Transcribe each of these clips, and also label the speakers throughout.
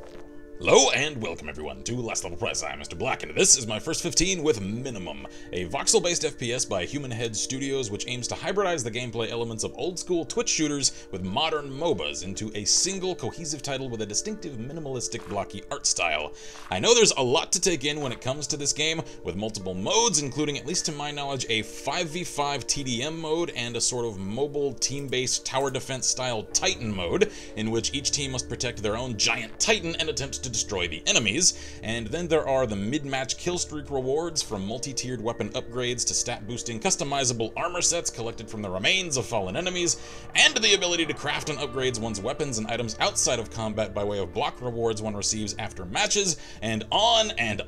Speaker 1: Hello and welcome everyone to Last Level Press. I'm Mr. Black, and this is my first 15 with Minimum, a voxel-based FPS by Human Head Studios which aims to hybridize the gameplay elements of old-school Twitch shooters with modern MOBAs into a single cohesive title with a distinctive minimalistic blocky art style. I know there's a lot to take in when it comes to this game, with multiple modes, including, at least to my knowledge, a 5v5 TDM mode and a sort of mobile team-based tower defense style Titan mode, in which each team must protect their own giant Titan and attempt to destroy the enemies. And then there are the mid-match killstreak rewards, from multi-tiered weapon upgrades to stat-boosting customizable armor sets collected from the remains of fallen enemies, and the ability to craft and upgrade one's weapons and items outside of combat by way of block rewards one receives after matches, and on, and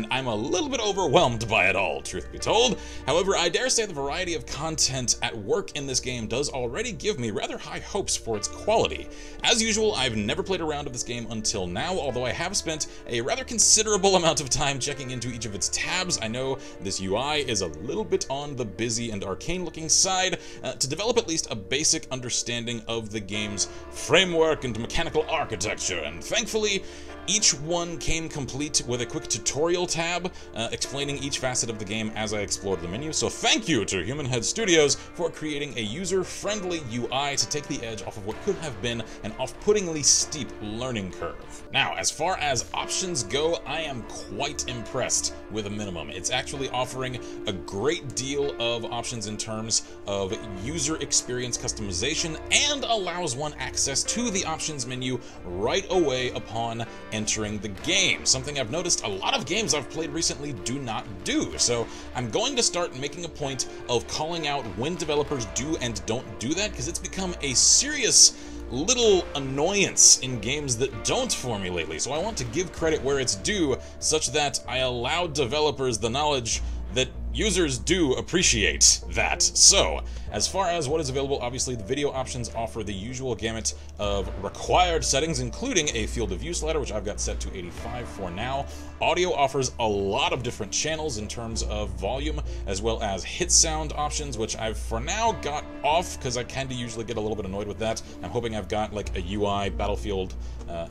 Speaker 1: I'm a little bit overwhelmed by it all, truth be told. However, I dare say the variety of content at work in this game does already give me rather high hopes for its quality. As usual, I've never played a round of this game until now, although I have spent a rather considerable amount of time checking into each of its tabs. I know this UI is a little bit on the busy and arcane looking side to develop at least a basic understanding of the game's framework and mechanical architecture, and thankfully each one came complete with a quick tutorial tab explaining each facet of the game as I explored the menu. So thank you to Human Head Studios for creating a user-friendly UI to take the edge off of what could have been an off-puttingly steep learning curve. Now, as far as options go, I am quite impressed with Minimum. It's actually offering a great deal of options in terms of user experience customization, and allows one access to the options menu right away upon entering the game, something I've noticed a lot of games I've played recently do not do. So I'm going to start making a point of calling out when developers do and don't do that, because it's become a serious little annoyance in games that don't for me lately. So I want to give credit where it's due, such that I allow developers the knowledge that users do appreciate that. So, as far as what is available, obviously the video options offer the usual gamut of required settings, including a field of view slider, which I've got set to 85 for now. Audio offers a lot of different channels in terms of volume, as well as hit sound options, which I've for now got off because I kinda usually get a little bit annoyed with that. I'm hoping I've got like a UI battlefield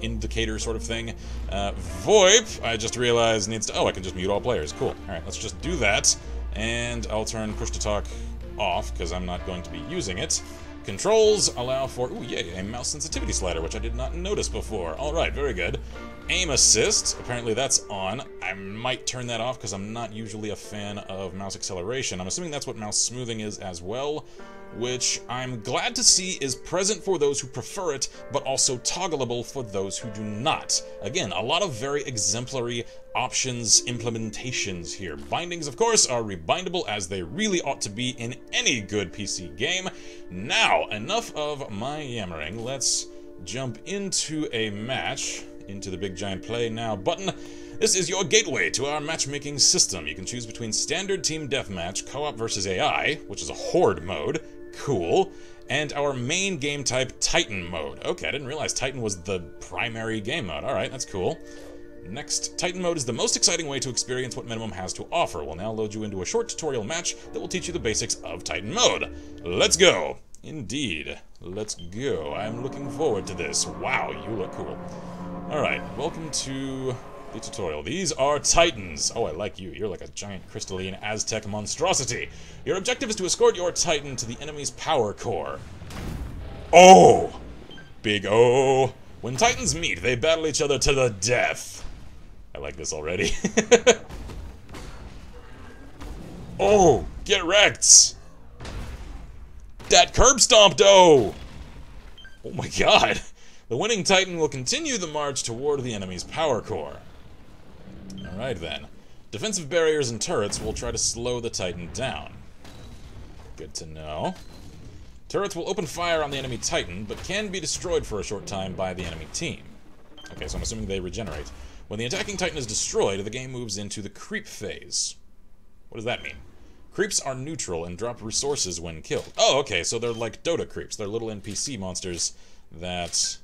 Speaker 1: indicator sort of thing. VoIP, I just realized needs to, oh, I can just mute all players, cool. Alright, let's just do that, and I'll turn push to talk off because I'm not going to be using it. Controls allow for, ooh yay, a mouse sensitivity slider, which I did not notice before. Alright, very good. Aim assist, apparently that's on. I might turn that off because I'm not usually a fan of mouse acceleration. I'm assuming that's what mouse smoothing is as well, which I'm glad to see is present for those who prefer it, but also toggleable for those who do not. Again, a lot of very exemplary options implementations here. Bindings, of course, are rebindable, as they really ought to be in any good PC game. Now, enough of my yammering. Let's jump into a match, into the big giant play now button. This is your gateway to our matchmaking system. You can choose between standard team deathmatch, co-op versus AI, which is a horde mode, cool, and our main game type, Titan mode. Okay, I didn't realize Titan was the primary game mode. Alright, that's cool. Next, Titan mode is the most exciting way to experience what Minimum has to offer. We'll now load you into a short tutorial match that will teach you the basics of Titan mode. Let's go! Indeed, let's go. I'm looking forward to this. Wow, you look cool. Alright, welcome to the tutorial. These are Titans. Oh, I like you. You're like a giant crystalline Aztec monstrosity. Your objective is to escort your Titan to the enemy's power core. Oh! Big O. When Titans meet, they battle each other to the death. I like this already. Oh! Get wrecked! That curb stomped O! Oh my god. The winning Titan will continue the march toward the enemy's power core. Alright then. Defensive barriers and turrets will try to slow the Titan down. Good to know. Turrets will open fire on the enemy Titan, but can be destroyed for a short time by the enemy team. Okay, so I'm assuming they regenerate. When the attacking Titan is destroyed, the game moves into the creep phase. What does that mean? Creeps are neutral and drop resources when killed. Oh, okay, so they're like Dota creeps. They're little NPC monsters that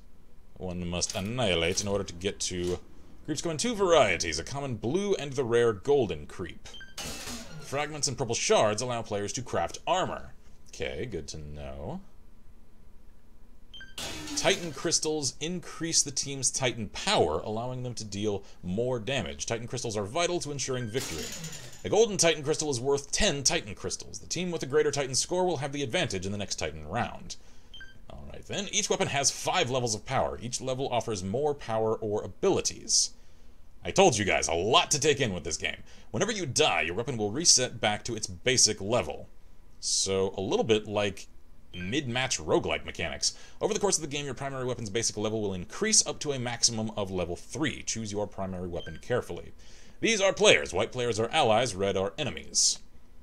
Speaker 1: one must annihilate in order to get to... Creeps come in two varieties, a common blue and the rare golden creep. Fragments and purple shards allow players to craft armor. Okay, good to know. Titan crystals increase the team's Titan power, allowing them to deal more damage. Titan crystals are vital to ensuring victory. A golden Titan crystal is worth 10 Titan crystals. The team with a greater Titan score will have the advantage in the next Titan round. Alright then, each weapon has 5 levels of power. Each level offers more power or abilities. I told you guys, a lot to take in with this game. Whenever you die, your weapon will reset back to its basic level. So, a little bit like mid-match roguelike mechanics. Over the course of the game, your primary weapon's basic level will increase up to a maximum of level 3. Choose your primary weapon carefully. These are players. White players are allies, red are enemies.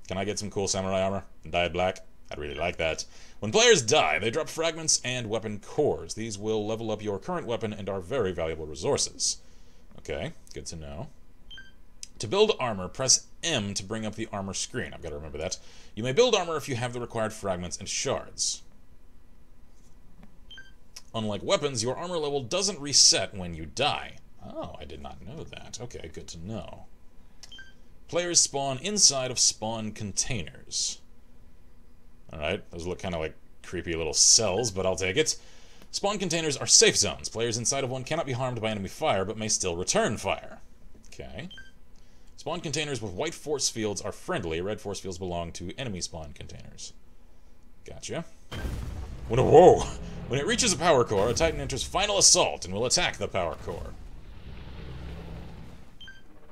Speaker 1: Can I get some cool samurai armor and dye it black? I'd really like that. When players die, they drop fragments and weapon cores. These will level up your current weapon and are very valuable resources. Okay, good to know. To build armor, press M to bring up the armor screen. I've got to remember that. You may build armor if you have the required fragments and shards. Unlike weapons, your armor level doesn't reset when you die. Oh, I did not know that. Okay, good to know. Players spawn inside of spawn containers. Alright, those look kind of like creepy little cells, but I'll take it. Spawn containers are safe zones. Players inside of one cannot be harmed by enemy fire, but may still return fire. Okay. Spawn containers with white force fields are friendly. Red force fields belong to enemy spawn containers. Gotcha. Whoa! When it reaches a power core, a Titan enters final assault and will attack the power core.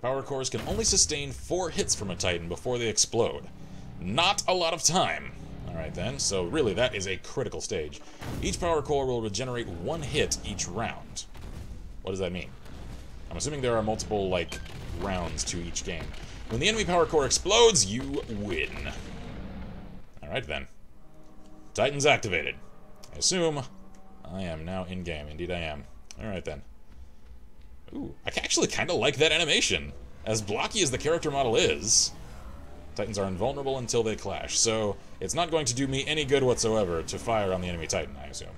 Speaker 1: Power cores can only sustain 4 hits from a Titan before they explode. Not a lot of time. Alright then, so really that is a critical stage. Each power core will regenerate 1 hit each round. What does that mean? I'm assuming there are multiple, like, rounds to each game. When the enemy power core explodes, you win. Alright then. Titan's activated. I assume I am now in-game. Indeed I am. Alright then. Ooh, I actually kind of like that animation. As blocky as the character model is, Titans are invulnerable until they clash, so it's not going to do me any good whatsoever to fire on the enemy Titan, I assume.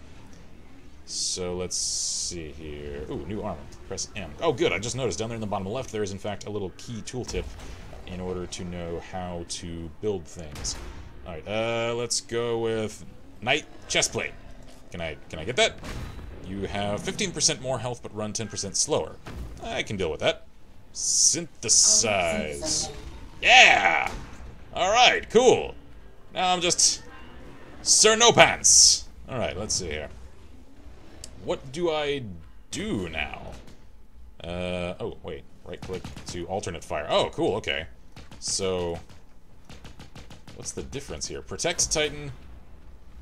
Speaker 1: So let's see here. Ooh, new armor. Press M. Oh, good. I just noticed down there in the bottom left there is in fact a little key tooltip in order to know how to build things. All right. Let's go with Knight Chestplate. Can I get that? You have 15% more health, but run 10% slower. I can deal with that. Synthesize. Yeah. All right. Cool. Now I'm just Sir No Pants. All right. Let's see here. What do I do now? Oh, wait. Right-click to alternate fire. Oh, cool, okay. So, what's the difference here? Protect Titan,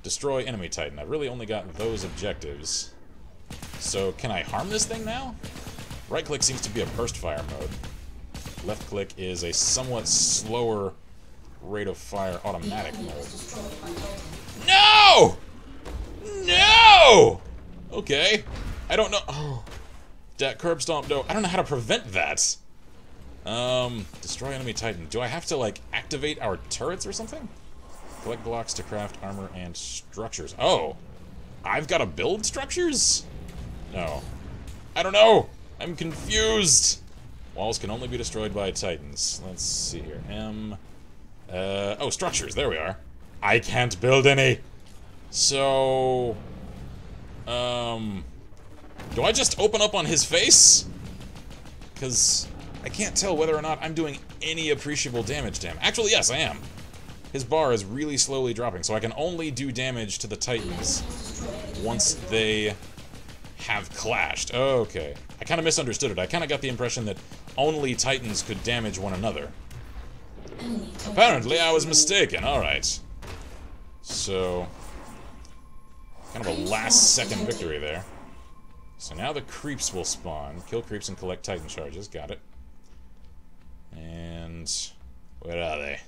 Speaker 1: destroy enemy Titan. I've really only got those objectives. So, can I harm this thing now? Right-click seems to be a burst fire mode. Left-click is a somewhat slower rate of fire automatic mode. No! No! Okay. I don't know. Oh. That curb stomp, no. I don't know how to prevent that. Destroy enemy Titan. Do I have to, like, activate our turrets or something? Collect blocks to craft armor and structures. Oh. I've got to build structures? No. I don't know. I'm confused. Walls can only be destroyed by Titans. Let's see here. Oh, structures. There we are. I can't build any. So... do I just open up on his face? Because I can't tell whether or not I'm doing any appreciable damage to him. Actually, yes, I am. His bar is really slowly dropping, so I can only do damage to the Titans once they have clashed. Okay. I kind of misunderstood it. I kind of got the impression that only Titans could damage one another. Apparently, I was mistaken. Alright. So... kind of a last-second victory there. So now the creeps will spawn. Kill creeps and collect Titan charges. Got it. And... where are they?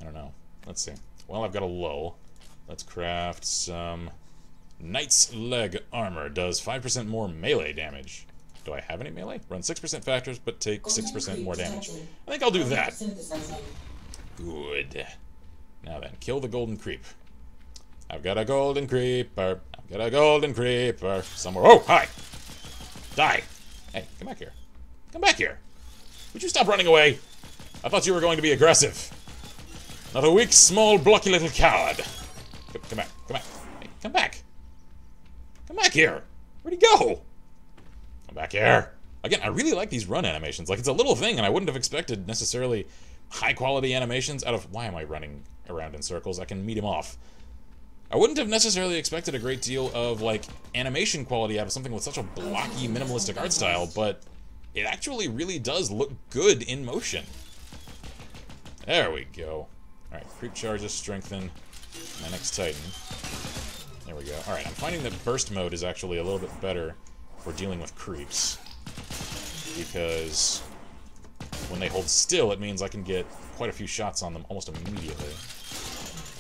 Speaker 1: I don't know. Let's see. Well, I've got a lull. Let's craft some... Knight's Leg Armor. Does 5% more melee damage. Do I have any melee? Run 6% factors, but take 6% more damage. I think I'll do that. Good. Now then, kill the golden creep. I've got a golden creeper. I've got a golden creeper somewhere. Oh, hi! Die! Hey, come back here. Come back here. Would you stop running away? I thought you were going to be aggressive. Not a weak, small, blocky little coward. Come back. Come back. Hey, come back. Come back here! Where'd he go? Come back here! Again, I really like these run animations. Like, it's a little thing, and I wouldn't have expected necessarily high-quality animations out of... Why am I running around in circles? I can meet him off. I wouldn't have necessarily expected a great deal of, like, animation quality out of something with such a blocky, minimalistic art style, but it actually really does look good in motion. There we go. Alright, creep charges strengthen my next Titan. There we go. Alright, I'm finding that burst mode is actually a little bit better for dealing with creeps. Because when they hold still, it means I can get quite a few shots on them almost immediately.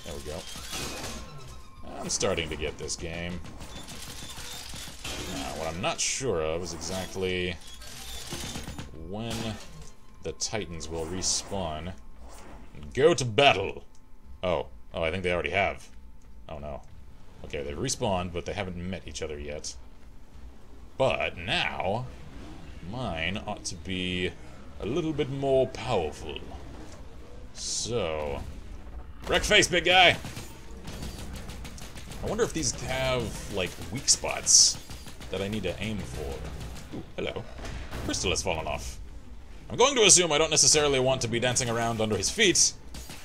Speaker 1: There we go. I'm starting to get this game. Now, what I'm not sure of is exactly when the Titans will respawn and go to battle. Oh, I think they already have. Oh no. Okay, they've respawned, but they haven't met each other yet. But now, mine ought to be a little bit more powerful. So, wreck face, big guy! I wonder if these have, like, weak spots that I need to aim for. Ooh, hello. Crystal has fallen off. I'm going to assume I don't necessarily want to be dancing around under his feet,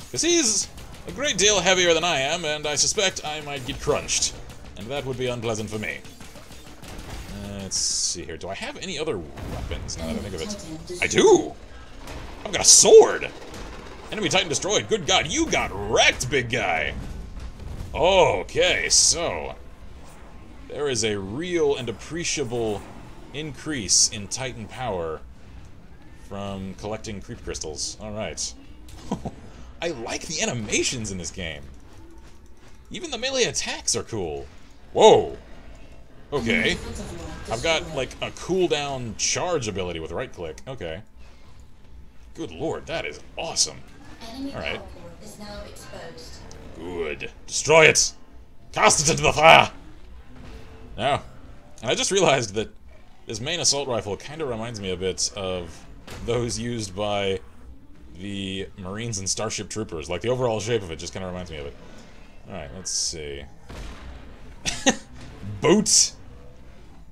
Speaker 1: because he's a great deal heavier than I am, and I suspect I might get crunched. And that would be unpleasant for me. Let's see here. Do I have any other weapons now that I think of it? I do! I've got a sword! Enemy Titan destroyed. Good God, you got wrecked, big guy! Okay, so there is a real and appreciable increase in Titan power from collecting creep crystals. Alright. I like the animations in this game. Even the melee attacks are cool. Whoa! Okay. I've got, like, a cooldown charge ability with right-click. Okay. Good lord, that is awesome. Alright. Good. Destroy it! Cast it into the fire! Now, and I just realized that this main assault rifle kind of reminds me a bit of those used by the Marines and Starship Troopers. Like, the overall shape of it just kind of reminds me of it. Alright, let's see. Boot!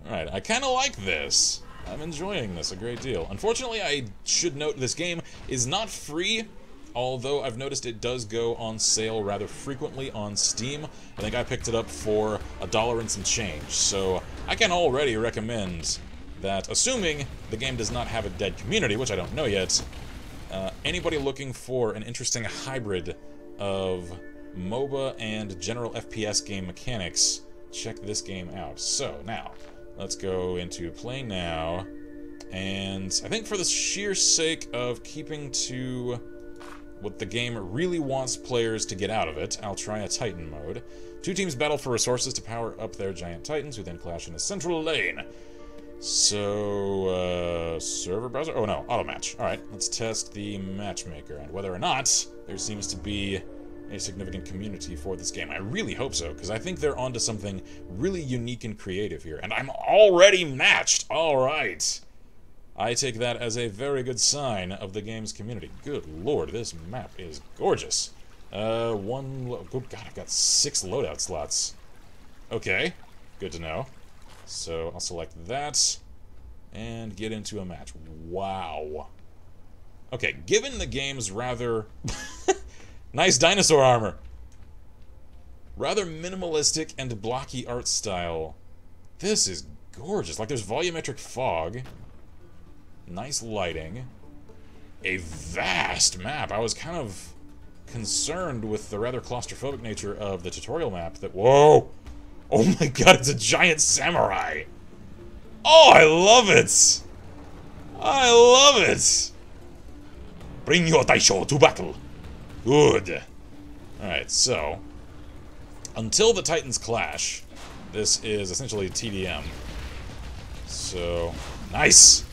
Speaker 1: Alright, I kind of like this. I'm enjoying this a great deal. Unfortunately, I should note this game is not free, although I've noticed it does go on sale rather frequently on Steam. I think I picked it up for $1 and some change, so I can already recommend that, assuming the game does not have a dead community, which I don't know yet, anybody looking for an interesting hybrid of MOBA and general FPS game mechanics, check this game out. So, now, let's go into Play Now, and I think for the sheer sake of keeping to what the game really wants players to get out of it, I'll try a Titan mode. Two teams battle for resources to power up their giant Titans, who then clash in a central lane. So, server browser? Oh no, auto match. Alright, let's test the matchmaker and whether or not there seems to be a significant community for this game. I really hope so, because I think they're onto something really unique and creative here. And I'm already matched! Alright. I take that as a very good sign of the game's community. Good lord, this map is gorgeous. Good God, I've got 6 loadout slots. Okay, good to know. So I'll select that and get into a match. Wow. Okay, given the game's rather nice dinosaur armor, rather minimalistic and blocky art style, this is gorgeous. Like, there's volumetric fog, nice lighting, a vast map. I was kind of concerned with the rather claustrophobic nature of the tutorial map that, whoa! Oh my god, it's a giant samurai! Oh, I love it! I love it! Bring your daisho to battle! Good. Alright, so, until the Titans clash, this is essentially TDM. So, nice!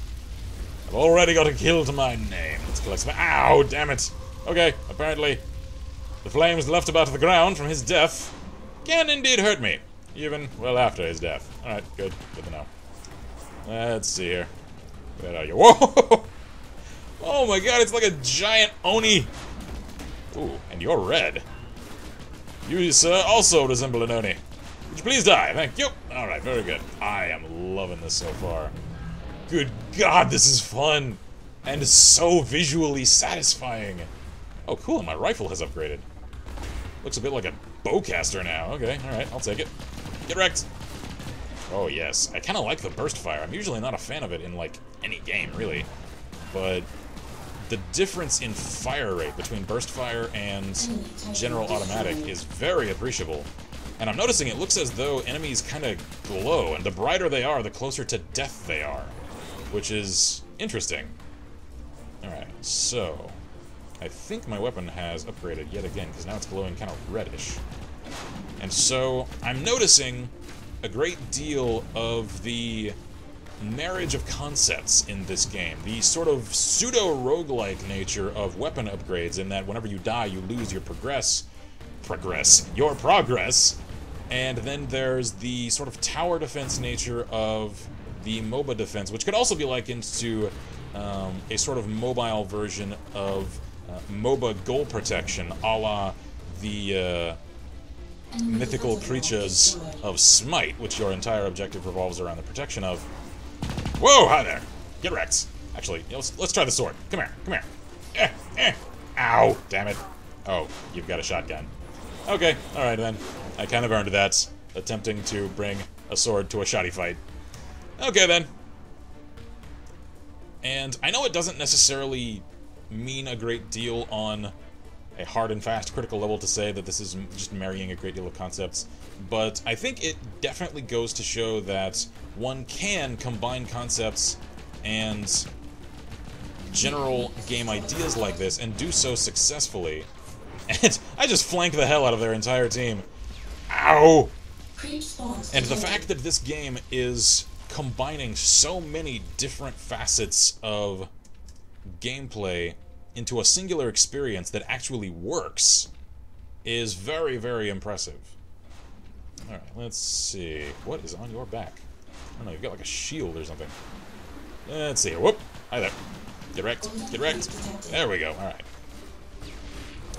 Speaker 1: I've already got a kill to my name. Let's collect some. Ow, damn it! Okay, apparently, the flames left about the ground from his death can indeed hurt me. Even well after his death. Alright, good. Good to know. Let's see here. Where are you? Whoa! Oh my god, it's like a giant Oni! Ooh, and you're red. You, sir, also resemble an Oni. Would you please die? Thank you. Alright, very good. I am loving this so far. Good God, this is fun! And so visually satisfying. Oh, cool, my rifle has upgraded. Looks a bit like a bowcaster now. Okay, alright, I'll take it. Get wrecked! Oh, yes. I kind of like the burst fire. I'm usually not a fan of it in, like, any game, really. But the difference in fire rate between burst fire and general automatic is very appreciable. And I'm noticing it looks as though enemies kind of glow, and the brighter they are, the closer to death they are. Which is interesting. Alright, so I think my weapon has upgraded yet again, because now it's glowing kind of reddish. And so I'm noticing a great deal of the marriage of concepts in this game. The sort of pseudo-roguelike nature of weapon upgrades, in that whenever you die, you lose your progress. And then there's the sort of tower defense nature of the MOBA defense, which could also be likened to a sort of mobile version of MOBA goal protection, a la the mythical creatures of Smite, which your entire objective revolves around the protection of. Whoa, hi there. Get wrecked. Actually, let's try the sword. Come here. Ow, damn it. Oh, you've got a shotgun. Okay, alright then. I kind of earned that, attempting to bring a sword to a shoddy fight. Okay then. And I know it doesn't necessarily mean a great deal on a hard and fast critical level to say that this is just marrying a great deal of concepts, but I think it definitely goes to show that one can combine concepts and general game ideas like this and do so successfully. And I just flanked the hell out of their entire team. Ow! And the fact that this game is combining so many different facets of gameplay into a singular experience that actually works is very, very impressive. Alright, let's see. What is on your back? I don't know, you've got like a shield or something. Let's see. Whoop! Hi there. Get wrecked. Get wrecked. There we go. Alright.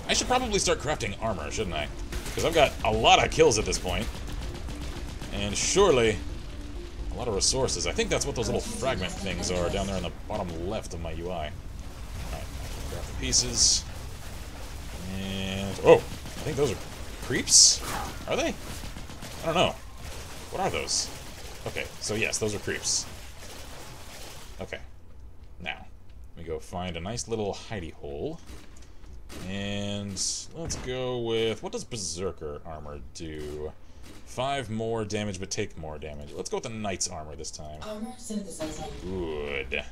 Speaker 1: I should probably start crafting armor, shouldn't I? Because I've got a lot of kills at this point. And surely a lot of resources. I think that's what those little fragment things are down there in the bottom left of my UI. Alright, grab the pieces. And... oh! I think those are creeps? Are they? I don't know. What are those? Okay, so yes, those are creeps. Okay. Now, we go find a nice little hidey hole. And let's go with... what does Berserker armor do? 5 more damage, but take more damage. Let's go with the Knight's armor this time.
Speaker 2: Armor synthesizing.
Speaker 1: Good.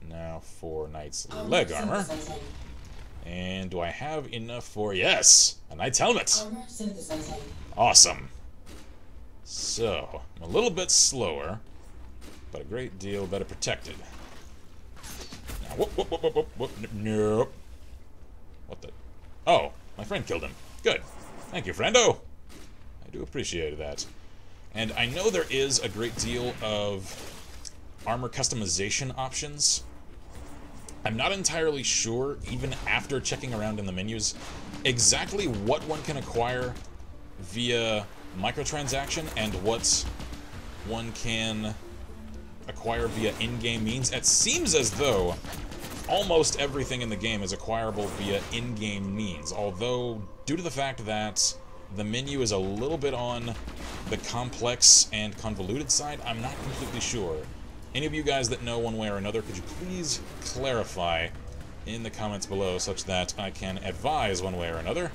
Speaker 1: Now for Knight's leg armor. And do I have enough for... yes! A Knight's helmet!
Speaker 2: Armor synthesizing.
Speaker 1: Awesome. So, I'm a little bit slower, but a great deal better protected. Now, whoop, whoop, whoop, whoop, whoop, whoop, nope. What the... oh, my friend killed him. Good. Thank you, friendo. I do appreciate that. And I know there is a great deal of armor customization options. I'm not entirely sure, even after checking around in the menus, exactly what one can acquire via microtransaction and what one can acquire via in-game means. It seems as though almost everything in the game is acquirable via in-game means, although due to the fact that the menu is a little bit on the complex and convoluted side, I'm not completely sure. Any of you guys that know one way or another, could you please clarify in the comments below such that I can advise one way or another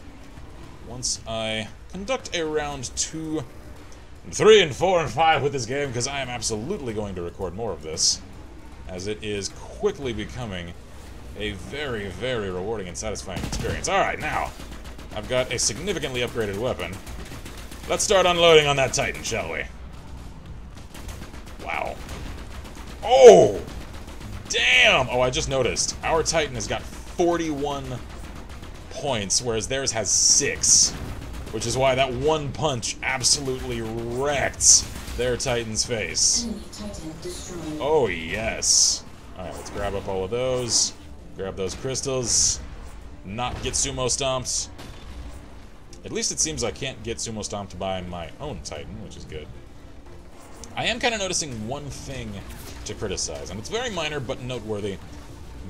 Speaker 1: once I conduct a round 2, 3, and 4, and 5 with this game, because I am absolutely going to record more of this, as it is quickly becoming a very, very rewarding and satisfying experience. Alright, now, I've got a significantly upgraded weapon. Let's start unloading on that Titan, shall we? Wow. Oh! Damn! Oh, I just noticed. Our Titan has got 41 points, whereas theirs has 6. Which is why that one punch absolutely wrecked their Titan's face. Oh, yes. Alright, let's grab up all of those. Grab those crystals. Not get sumo stomped. At least it seems I can't get sumo stomped by my own Titan, which is good. I am kind of noticing one thing to criticize, and it's very minor but noteworthy,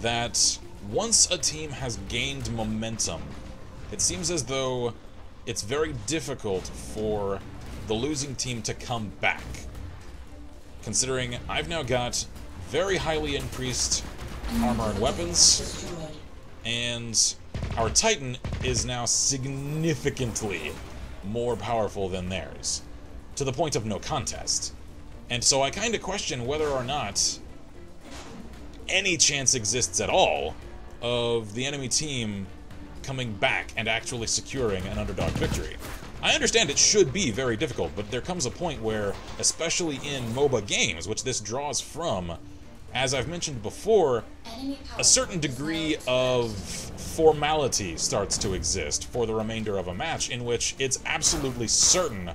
Speaker 1: that once a team has gained momentum, it seems as though it's very difficult for the losing team to come back. Considering I've now got very highly increased armor and weapons,
Speaker 2: Destroyed.
Speaker 1: and our Titan is now significantly more powerful than theirs, to the point of no contest. And so I kind of question whether or not any chance exists at all of the enemy team coming back and actually securing an underdog victory. I understand it should be very difficult, but there comes a point where, especially in MOBA games, which this draws from, as I've mentioned before, a certain degree of formality starts to exist for the remainder of a match, in which it's absolutely certain,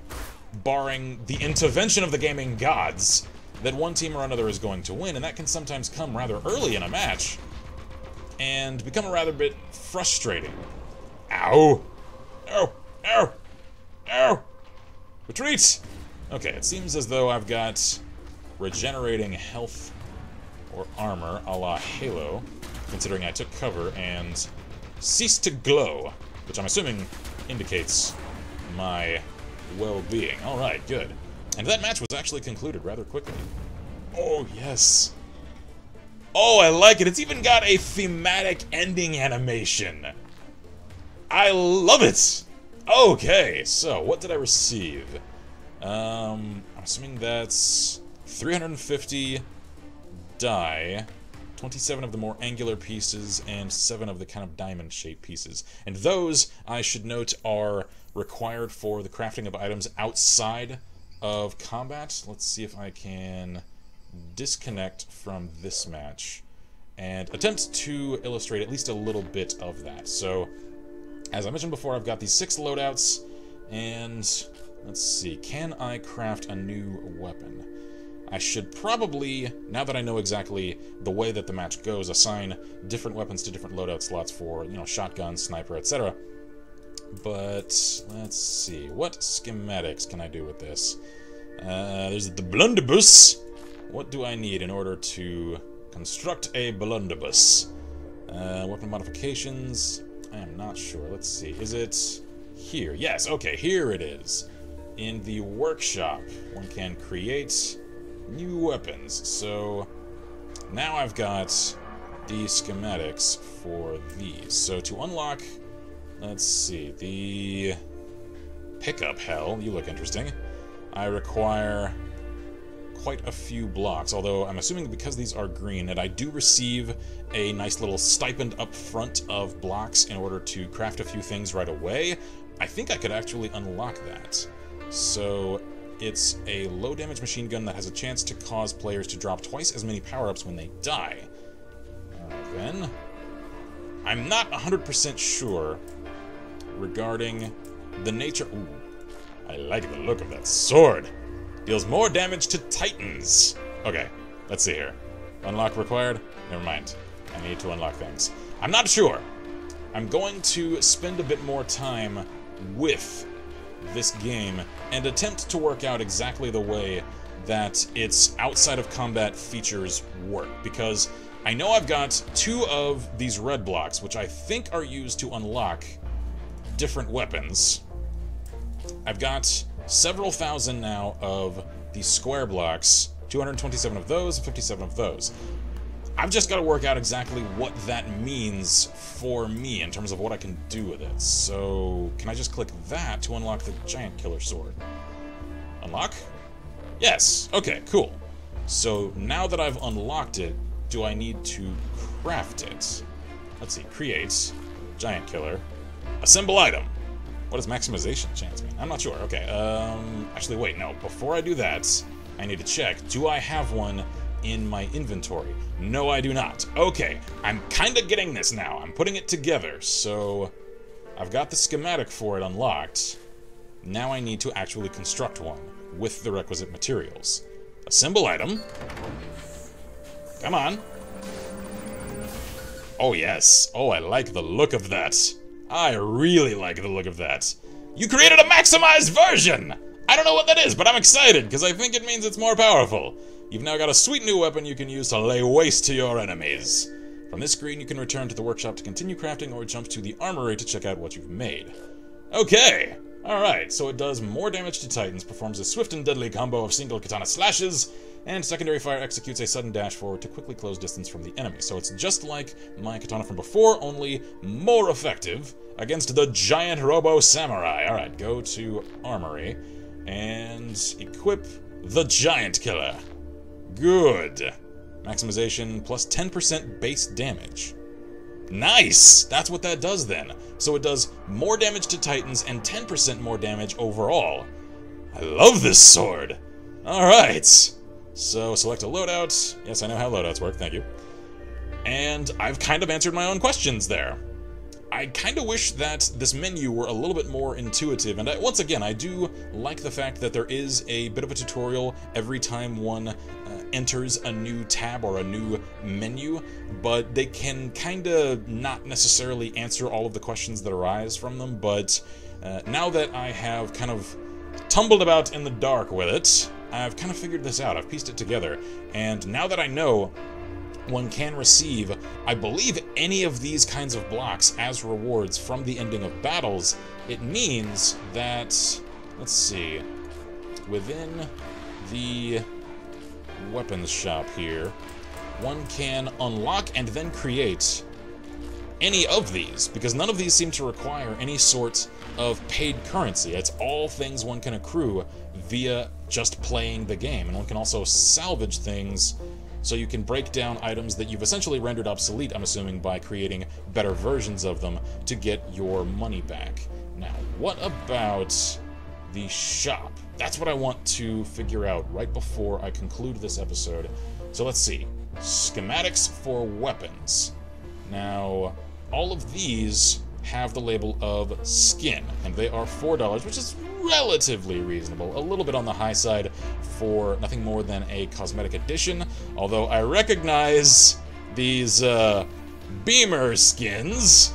Speaker 1: barring the intervention of the gaming gods, that one team or another is going to win, and that can sometimes come rather early in a match, and become a rather bit frustrating. Ow! Ow! Ow! Ow! Retreat! Okay, it seems as though I've got regenerating health or armor a la Halo, considering I took cover and ceased to glow, which I'm assuming indicates my well-being. Alright, good. And that match was actually concluded rather quickly. Oh, yes. Oh, I like it. It's even got a thematic ending animation. I love it! Okay, so what did I receive? I'm assuming that's 350 die, 27 of the more angular pieces, and 7 of the kind of diamond-shaped pieces. And those, I should note, are required for the crafting of items outside of combat. Let's see if I can disconnect from this match and attempt to illustrate at least a little bit of that. So, as I mentioned before, I've got these 6 loadouts, and let's see, can I craft a new weapon? I should probably, now that I know exactly the way that the match goes, assign different weapons to different loadout slots for, you know, shotgun, sniper, etc. But, let's see, what schematics can I do with this? There's the blunderbuss. What do I need in order to construct a blunderbuss? Weapon modifications, I am not sure. Let's see, is it here? Yes, okay, here it is. In the workshop, one can create new weapons. So now I've got the schematics for these. So to unlock, let's see, the pickup hell, you look interesting. I require quite a few blocks, although I'm assuming because these are green that I do receive a nice little stipend up front of blocks in order to craft a few things right away. I think I could actually unlock that. So it's a low damage machine gun that has a chance to cause players to drop twice as many power-ups when they die. Then, I'm not 100% sure regarding the nature... Ooh, I like the look of that sword. Deals more damage to Titans. Okay, let's see here. Unlock required? Never mind. I need to unlock things. I'm not sure. I'm going to spend a bit more time with this game and attempt to work out exactly the way that its outside of combat features work, because I know I've got 2 of these red blocks, which I think are used to unlock different weapons. I've got several thousand now of these square blocks, 227 of those, 57 of those. I've just got to work out exactly what that means for me in terms of what I can do with it. So, can I just click that to unlock the giant killer sword? Unlock? Yes. Okay, cool. So, now that I've unlocked it, do I need to craft it? Let's see, create, giant killer, assemble item. What does maximization chance mean? I'm not sure. Okay, actually wait, no. Before I do that, I need to check, do I have one in my inventory? No, I do not. Okay, I'm kind of getting this now. I'm putting it together, so I've got the schematic for it unlocked. Now I need to actually construct one with the requisite materials. Assemble item. Come on. Oh, yes. Oh, I like the look of that. I really like the look of that. You created a maximized version! I don't know what that is, but I'm excited, because I think it means it's more powerful. You've now got a sweet new weapon you can use to lay waste to your enemies. From this screen, you can return to the workshop to continue crafting or jump to the armory to check out what you've made. Okay, alright, so it does more damage to Titans, performs a swift and deadly combo of single katana slashes, and secondary fire executes a sudden dash forward to quickly close distance from the enemy. So it's just like my katana from before, only more effective against the giant robo samurai. Alright, go to armory and equip the giant killer. Good. Maximization plus 10% base damage. Nice! That's what that does then. So it does more damage to Titans and 10% more damage overall. I love this sword! Alright. So select a loadout. Yes, I know how loadouts work, thank you. And I've kind of answered my own questions there. I kind of wish that this menu were a little bit more intuitive, and once again, I do like the fact that there is a bit of a tutorial every time one enters a new tab or a new menu, but they can kind of not necessarily answer all of the questions that arise from them, but now that I have kind of tumbled about in the dark with it, I've kind of figured this out, I've pieced it together, and now that I know one can receive, I believe, any of these kinds of blocks as rewards from the ending of battles, it means that, let's see, within the weapons shop here, one can unlock and then create any of these, because none of these seem to require any sort of paid currency. It's all things one can accrue via just playing the game, and one can also salvage things. So you can break down items that you've essentially rendered obsolete, I'm assuming, by creating better versions of them to get your money back. Now, what about the shop? That's what I want to figure out right before I conclude this episode. So let's see. Schematics for weapons. Now, all of these have the label of skin, and they are $4, which is relatively reasonable. A little bit on the high side for nothing more than a cosmetic addition, although I recognize these beamer skins.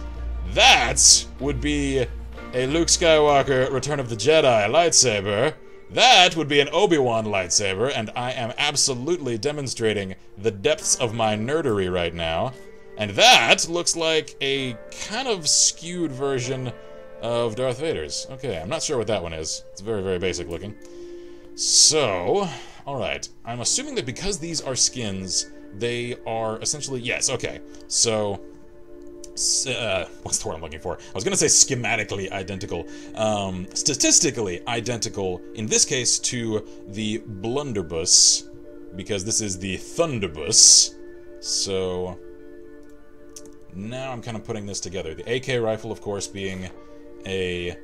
Speaker 1: That would be a Luke Skywalker Return of the Jedi lightsaber. That would be an Obi-Wan lightsaber, and I am absolutely demonstrating the depths of my nerdery right now. And that looks like a kind of skewed version of Darth Vader's. Okay, I'm not sure what that one is. It's very, very basic looking. So, alright. I'm assuming that because these are skins, they are essentially... Yes, okay. So, what's the word I'm looking for? I was going to say schematically identical. Statistically identical, in this case, to the blunderbuss, because this is the thunderbuss. So... now I'm kind of putting this together. The AK rifle, of course, being a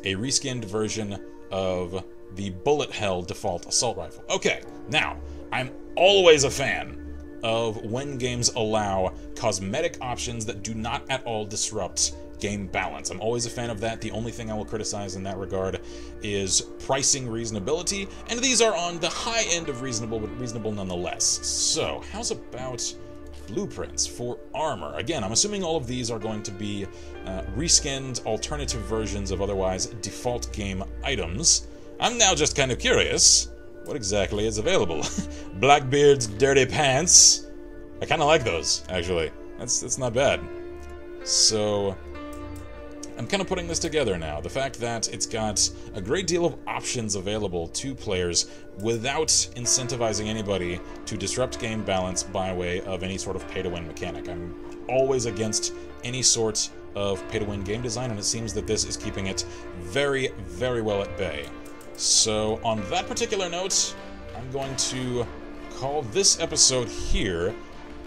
Speaker 1: reskinned version of the bullet hell default assault rifle. Okay, now, I'm always a fan of when games allow cosmetic options that do not at all disrupt game balance. I'm always a fan of that. The only thing I will criticize in that regard is pricing reasonability, and these are on the high end of reasonable, but reasonable nonetheless. So, how's about blueprints for armor? Again, I'm assuming all of these are going to be reskinned alternative versions of otherwise default game items. I'm now just kind of curious, what exactly is available? Blackbeard's dirty pants. I kind of like those, actually. That's not bad. So, I'm kind of putting this together now. The fact that it's got a great deal of options available to players without incentivizing anybody to disrupt game balance by way of any sort of pay-to-win mechanic. I'm always against any sort of pay-to-win game design, and it seems that this is keeping it very, very well at bay. So, on that particular note, I'm going to call this episode here,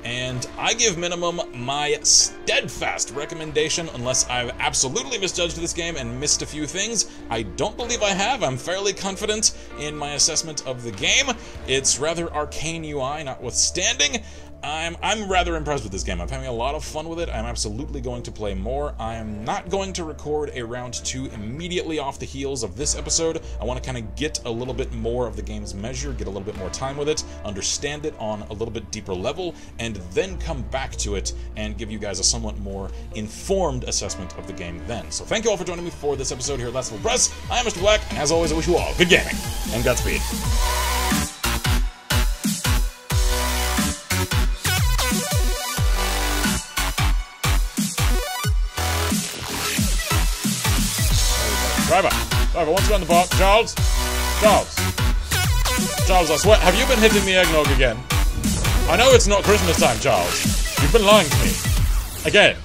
Speaker 1: and I give Minimum my steadfast recommendation, unless I've absolutely misjudged this game and missed a few things. I don't believe I have. I'm fairly confident in my assessment of the game. It's rather arcane UI notwithstanding. I'm rather impressed with this game. I'm having a lot of fun with it. I'm absolutely going to play more. I'm not going to record a round 2 immediately off the heels of this episode. I want to kind of get a little bit more of the game's measure, get a little bit more time with it, understand it on a little bit deeper level, and and then come back to it and give you guys a somewhat more informed assessment of the game then. So thank you all for joining me for this episode here at Last Level Press. I am Mr. Black, and as always, I wish you all good gaming, and Godspeed. Driver, once you're on the box, Charles, I swear, have you been hitting the eggnog again? I know it's not Christmas time, Charles. You've been lying to me. Again.